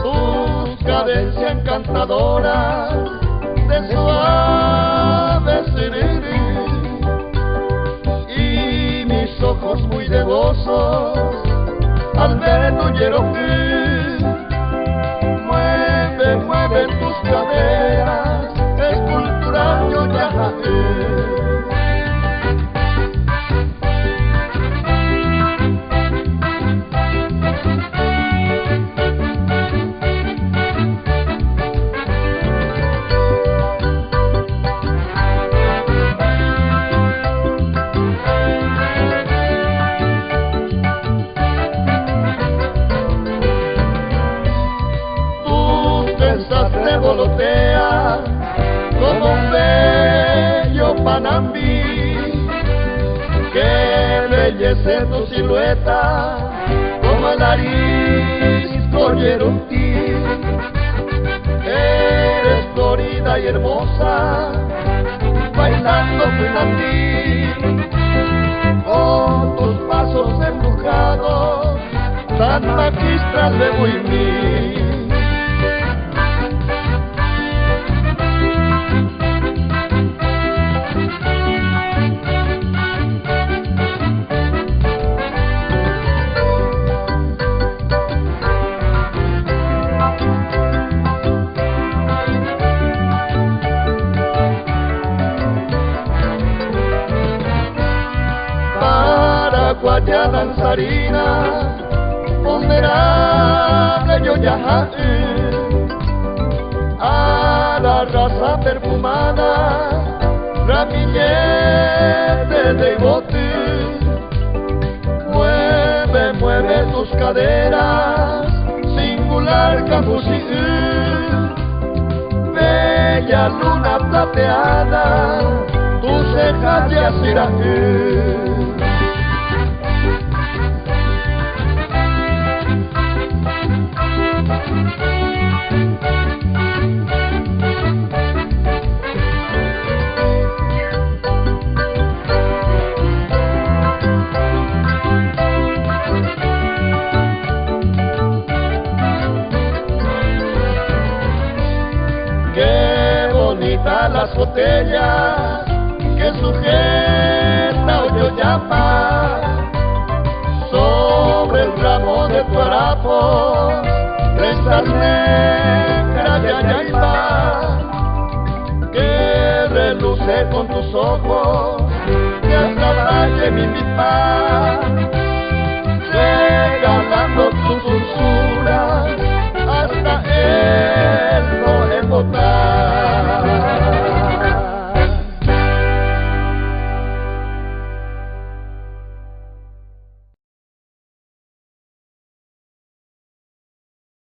tus cadencias encantadoras de suave serene y mis ojos muy devosos al ver tu Yerofil. Mueve tus caderas, escultural Yoyajae. Volotea como un bello panambí que embellece tu silueta como el arisco Yerutí. Eres florida y hermosa bailando funambí con tus pasos embrujados tan magistral de Huimí. Guaya danzarina, ponderable Yoyajae, a la raza perfumada, ramillete de Ibotí. Mueve tus caderas, singular Camusí, bella luna plateada, tus cejas de Asiraí. Qué bonita las botellas que sujeta Oyoyapa sobre el ramo de tu harapo, trenzas negras de Ayaypa que reluce con tus ojos de hasta valle mi pipa.